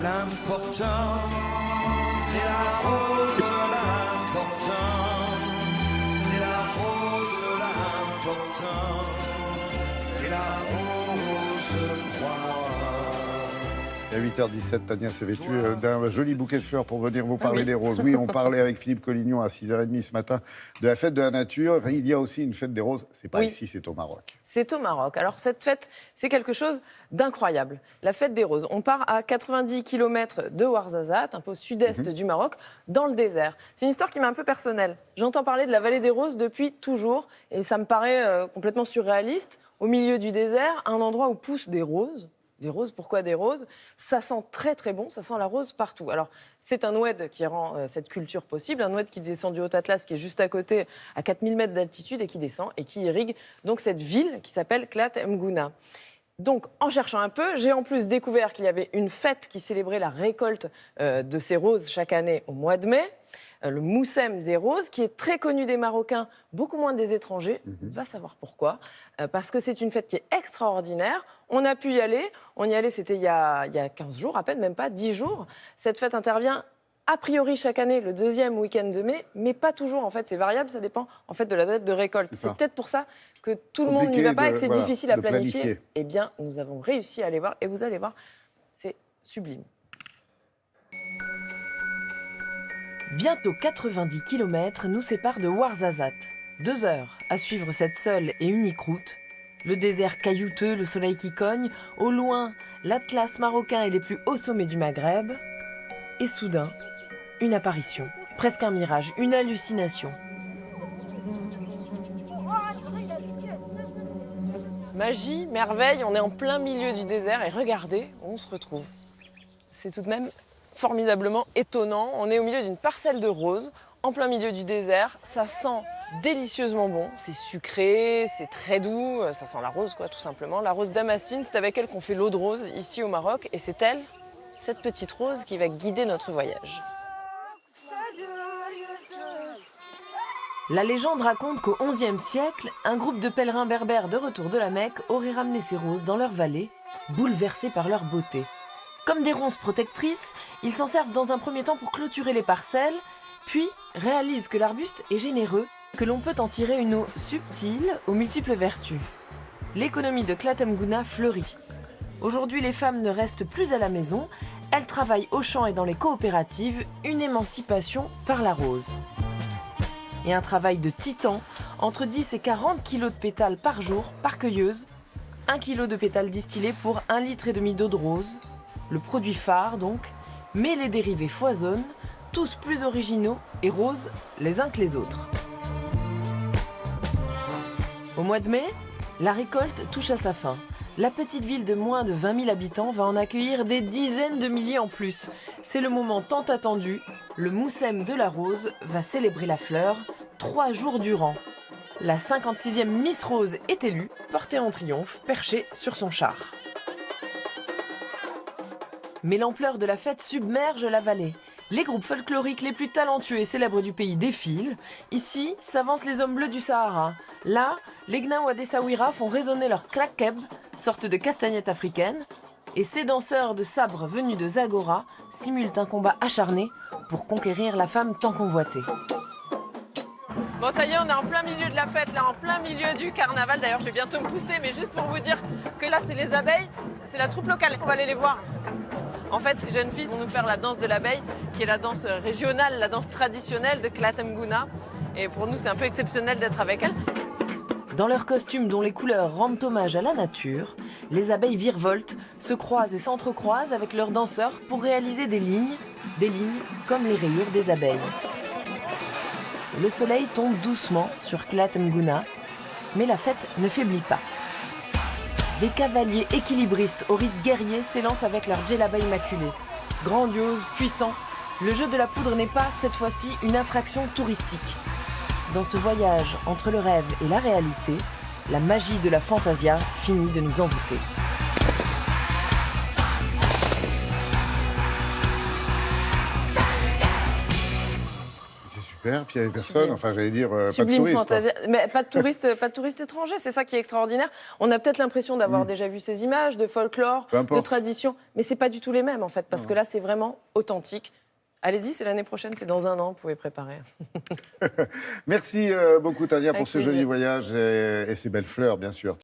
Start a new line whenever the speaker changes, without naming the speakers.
L'important, c'est la rose, l'important, c'est la rose, l'important, c'est la rose, crois-moi.
À 8h17, Tania s'est vêtue d'un joli bouquet de fleurs pour venir vous parler des roses. Oui, on parlait avec Philippe Collignon à 6h30 ce matin de la fête de la nature. Il y a aussi une fête des roses. C'est pas ici, c'est au Maroc.
C'est au Maroc. Alors cette fête, c'est quelque chose d'incroyable. La fête des roses. On part à 90 km de Ouarzazate, un peu au sud-est du Maroc, dans le désert. C'est une histoire qui m'est un peu personnelle. J'entends parler de la vallée des roses depuis toujours et ça me paraît complètement surréaliste. Au milieu du désert, un endroit où poussent des roses. Des roses, pourquoi des roses? Ça sent très très bon, ça sent la rose partout. Alors c'est un oued qui rend cette culture possible, un oued qui descend du Haut-Atlas, qui est juste à côté, à 4000 mètres d'altitude et qui descend et qui irrigue donc cette ville qui s'appelle Klat Mgouna. Donc, en cherchant un peu, j'ai en plus découvert qu'il y avait une fête qui célébrait la récolte de ces roses chaque année au mois de mai. Le Moussem des roses, qui est très connu des Marocains, beaucoup moins des étrangers. On va savoir pourquoi. Parce que c'est une fête qui est extraordinaire. On a pu y aller. On y allait, c'était il y a 15 jours, à peine, même pas 10 jours. Cette fête intervient a priori chaque année, le deuxième week-end de mai, mais pas toujours. En fait, c'est variable, ça dépend en fait de la date de récolte. C'est peut-être pour ça que tout le monde n'y va pas et que c'est difficile à planifier. Eh bien, nous avons réussi à aller voir et vous allez voir, c'est sublime. Bientôt 90 km nous séparent de Ouarzazate. 2 heures à suivre cette seule et unique route. Le désert caillouteux, le soleil qui cogne, au loin, l'Atlas marocain et les plus hauts sommets du Maghreb. Et soudain, une apparition, presque un mirage, une hallucination. Magie, merveille, on est en plein milieu du désert et regardez où on se retrouve. C'est tout de même formidablement étonnant. On est au milieu d'une parcelle de roses, en plein milieu du désert. Ça sent délicieusement bon. C'est sucré, c'est très doux. Ça sent la rose, quoi, tout simplement. La rose damascine, c'est avec elle qu'on fait l'eau de rose ici au Maroc. Et c'est elle, cette petite rose, qui va guider notre voyage. La légende raconte qu'au XIe siècle, un groupe de pèlerins berbères de retour de la Mecque aurait ramené ces roses dans leur vallée, bouleversés par leur beauté. Comme des ronces protectrices, ils s'en servent dans un premier temps pour clôturer les parcelles, puis réalisent que l'arbuste est généreux, que l'on peut en tirer une eau subtile aux multiples vertus. L'économie de Klat Mgouna fleurit. Aujourd'hui, les femmes ne restent plus à la maison, elles travaillent aux champs et dans les coopératives, une émancipation par la rose. Et un travail de titan, entre 10 et 40 kilos de pétales par jour, par cueilleuse, 1 kilo de pétales distillés pour 1,5 litre d'eau de rose, le produit phare donc, mais les dérivés foisonnent, tous plus originaux et roses les uns que les autres. Au mois de mai, la récolte touche à sa fin. La petite ville de moins de 20 000 habitants va en accueillir des dizaines de milliers en plus. C'est le moment tant attendu, le Moussem de la Rose va célébrer la fleur 3 jours durant. La 56e Miss Rose est élue, portée en triomphe, perchée sur son char. Mais l'ampleur de la fête submerge la vallée. Les groupes folkloriques les plus talentueux et célèbres du pays défilent. Ici, s'avancent les hommes bleus du Sahara. Là, les Gnawa des Saouira font résonner leur klakeb, sorte de castagnette africaine. Et ces danseurs de sabre venus de Zagora simulent un combat acharné pour conquérir la femme tant convoitée. Bon, ça y est, on est en plein milieu de la fête, là, en plein milieu du carnaval. D'ailleurs, je vais bientôt me pousser, mais juste pour vous dire que là, c'est les abeilles, c'est la troupe locale. On va aller les voir. En fait, ces jeunes filles vont nous faire la danse de l'abeille, qui est la danse régionale, la danse traditionnelle de Klat Mgouna. Et pour nous, c'est un peu exceptionnel d'être avec elles. Dans leurs costumes dont les couleurs rendent hommage à la nature, les abeilles virevoltent, se croisent et s'entrecroisent avec leurs danseurs pour réaliser des lignes comme les rayures des abeilles. Le soleil tombe doucement sur Klat Mgouna, mais la fête ne faiblit pas. Des cavaliers équilibristes au rite guerrier s'élancent avec leur djellaba immaculé. Grandiose, puissant, le jeu de la poudre n'est pas, cette fois-ci, une attraction touristique. Dans ce voyage entre le rêve et la réalité, la magie de la fantasia finit de nous envoûter.
Super, puis il n'y avait personne,
Sublime.
enfin j'allais dire pas de
Sublime
touristes.
fantaisie. Mais pas de touristes étrangers, c'est ça qui est extraordinaire. On a peut-être l'impression d'avoir déjà vu ces images de folklore,
Peu importe.
de tradition, mais c'est pas du tout les mêmes en fait, parce que là c'est vraiment authentique. Allez-y, c'est l'année prochaine, c'est dans 1 an, vous pouvez préparer.
Merci beaucoup Tania pour
Avec
ce joli
plaisir.
voyage et ces belles fleurs bien sûr.